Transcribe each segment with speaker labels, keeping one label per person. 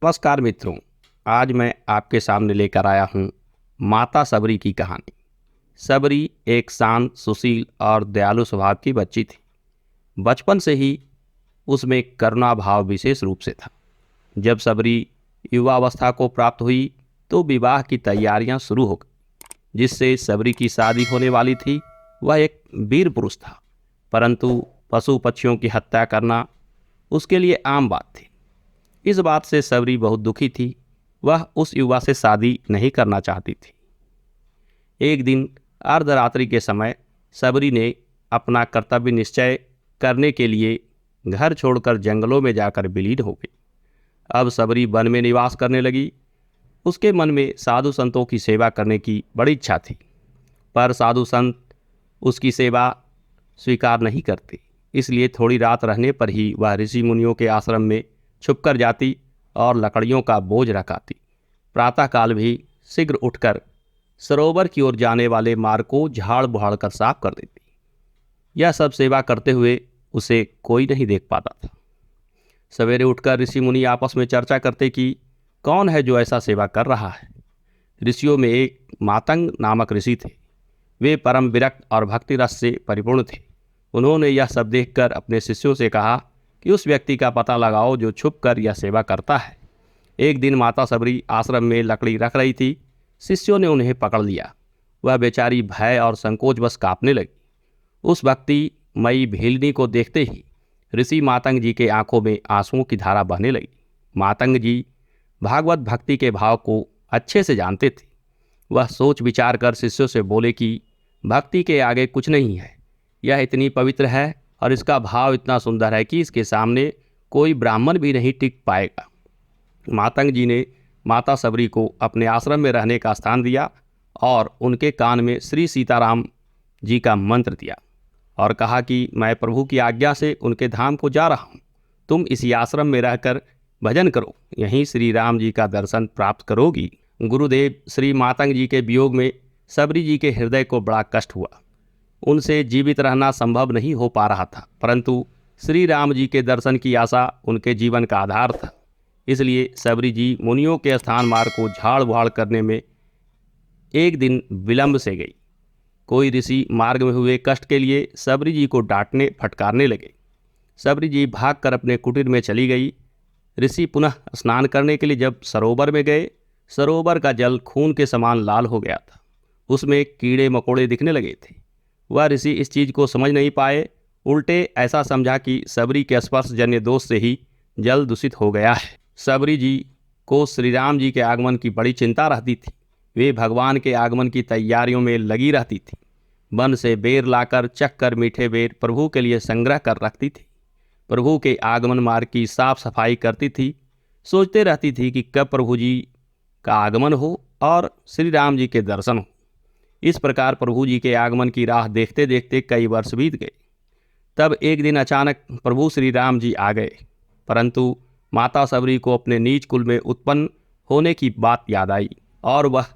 Speaker 1: नमस्कार मित्रों। आज मैं आपके सामने लेकर आया हूँ माता सबरी की कहानी। सबरी एक शांत, सुशील और दयालु स्वभाव की बच्ची थी। बचपन से ही उसमें करुणा भाव विशेष रूप से था। जब सबरी युवावस्था को प्राप्त हुई तो विवाह की तैयारियां शुरू हो गई। जिससे सबरी की शादी होने वाली थी वह एक वीर पुरुष था, परंतु पशु पक्षियों की हत्या करना उसके लिए आम बात थी। इस बात से सबरी बहुत दुखी थी। वह उस युवा से शादी नहीं करना चाहती थी। एक दिन अर्धरात्रि के समय सबरी ने अपना कर्तव्य निश्चय करने के लिए घर छोड़कर जंगलों में जाकर विलीन हो गई। अब सबरी वन में निवास करने लगी। उसके मन में साधु संतों की सेवा करने की बड़ी इच्छा थी, पर साधु संत उसकी सेवा स्वीकार नहीं करते। इसलिए थोड़ी रात रहने पर ही वह ऋषि मुनियों के आश्रम में छुपकर जाती और लकड़ियों का बोझ रखाती। प्रातःकाल भी शीघ्र उठकर सरोवर की ओर जाने वाले मार्ग को झाड़ बुहाड़ कर साफ कर देती। यह सब सेवा करते हुए उसे कोई नहीं देख पाता था। सवेरे उठकर ऋषि मुनि आपस में चर्चा करते कि कौन है जो ऐसा सेवा कर रहा है। ऋषियों में एक मातंग नामक ऋषि थे। वे परम विरक्त और भक्ति रस से परिपूर्ण थे। उन्होंने यह सब देखकर अपने शिष्यों से कहा कि उस व्यक्ति का पता लगाओ जो छुपकर यह सेवा करता है। एक दिन माता सबरी आश्रम में लकड़ी रख रही थी। शिष्यों ने उन्हें पकड़ लिया। वह बेचारी भय और संकोच बस कांपने लगी। उस भक्ति मई भीलनी को देखते ही ऋषि मातंग जी के आंखों में आंसुओं की धारा बहने लगी। मातंग जी भागवत भक्ति के भाव को अच्छे से जानते थे। वह सोच विचार कर शिष्यों से बोले कि भक्ति के आगे कुछ नहीं है। यह इतनी पवित्र है और इसका भाव इतना सुंदर है कि इसके सामने कोई ब्राह्मण भी नहीं टिक पाएगा। मातंग जी ने माता सबरी को अपने आश्रम में रहने का स्थान दिया और उनके कान में श्री सीताराम जी का मंत्र दिया और कहा कि मैं प्रभु की आज्ञा से उनके धाम को जा रहा हूँ। तुम इसी आश्रम में रहकर भजन करो, यहीं श्री राम जी का दर्शन प्राप्त करोगी। गुरुदेव श्री मातंग जी के वियोग में सबरी जी के हृदय को बड़ा कष्ट हुआ। उनसे जीवित रहना संभव नहीं हो पा रहा था, परंतु श्री राम जी के दर्शन की आशा उनके जीवन का आधार था। इसलिए सबरी जी मुनियों के स्थान मार्ग को झाड़ बुहाड़ करने में एक दिन विलंब से गई। कोई ऋषि मार्ग में हुए कष्ट के लिए सबरी जी को डांटने फटकारने लगे। सबरी जी भागकर अपने कुटीर में चली गई। ऋषि पुनः स्नान करने के लिए जब सरोवर में गए, सरोवर का जल खून के समान लाल हो गया था। उसमें कीड़े मकोड़े दिखने लगे थे। वह ऋषि इस चीज को समझ नहीं पाए, उल्टे ऐसा समझा कि सबरी के स्पर्श जन्य दोष से ही जल दूषित हो गया है। सबरी जी को श्री राम जी के आगमन की बड़ी चिंता रहती थी। वे भगवान के आगमन की तैयारियों में लगी रहती थी। वन से बेर लाकर चक्कर मीठे बेर प्रभु के लिए संग्रह कर रखती थी। प्रभु के आगमन मार्ग की साफ सफाई करती थी। सोचते रहती थी कि कब प्रभु जी का आगमन हो और श्री राम जी के दर्शन हो। इस प्रकार प्रभु जी के आगमन की राह देखते देखते कई वर्ष बीत गए। तब एक दिन अचानक प्रभु श्री राम जी आ गए, परंतु माता सबरी को अपने नीच कुल में उत्पन्न होने की बात याद आई और वह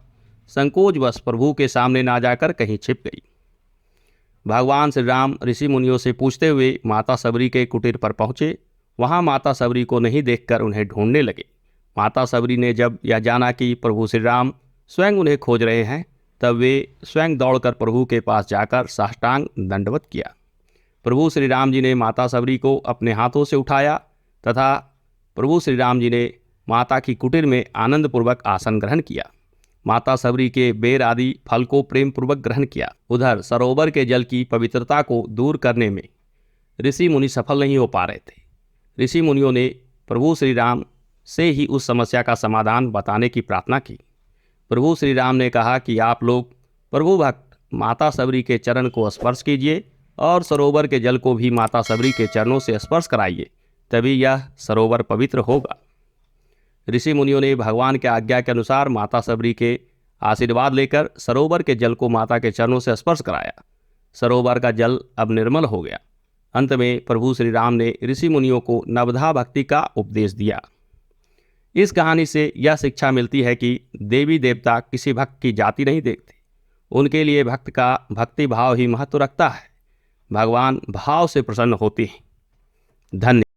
Speaker 1: संकोचवश प्रभु के सामने ना जाकर कहीं छिप गई। भगवान श्री राम ऋषि मुनियों से पूछते हुए माता सबरी के कुटीर पर पहुँचे। वहाँ माता सबरी को नहीं देखकर उन्हें ढूंढने लगे। माता सबरी ने जब यह जाना कि प्रभु श्री राम स्वयं उन्हें खोज रहे हैं, तब वे स्वयं दौड़कर प्रभु के पास जाकर साष्टांग दंडवत किया। प्रभु श्री राम जी ने माता सबरी को अपने हाथों से उठाया तथा प्रभु श्री राम जी ने माता की कुटीर में आनंदपूर्वक आसन ग्रहण किया। माता सबरी के बेर आदि फल को प्रेम पूर्वक ग्रहण किया। उधर सरोवर के जल की पवित्रता को दूर करने में ऋषि मुनि सफल नहीं हो पा रहे थे। ऋषि मुनियों ने प्रभु श्री राम से ही उस समस्या का समाधान बताने की प्रार्थना की। प्रभु श्री राम ने कहा कि आप लोग प्रभु भक्त माता सबरी के चरण को स्पर्श कीजिए और सरोवर के जल को भी माता सबरी के चरणों से स्पर्श कराइए, तभी यह सरोवर पवित्र होगा। ऋषि मुनियों ने भगवान के आज्ञा के अनुसार माता सबरी के आशीर्वाद लेकर सरोवर के जल को माता के चरणों से स्पर्श कराया। सरोवर का जल अब निर्मल हो गया। अंत में प्रभु श्री राम ने ऋषि मुनियों को नवधा भक्ति का उपदेश दिया। इस कहानी से यह शिक्षा मिलती है कि देवी देवता किसी भक्त की जाति नहीं देखते। उनके लिए भक्त का भक्ति भाव ही महत्व रखता है। भगवान भाव से प्रसन्न होते हैं। धन्यवाद।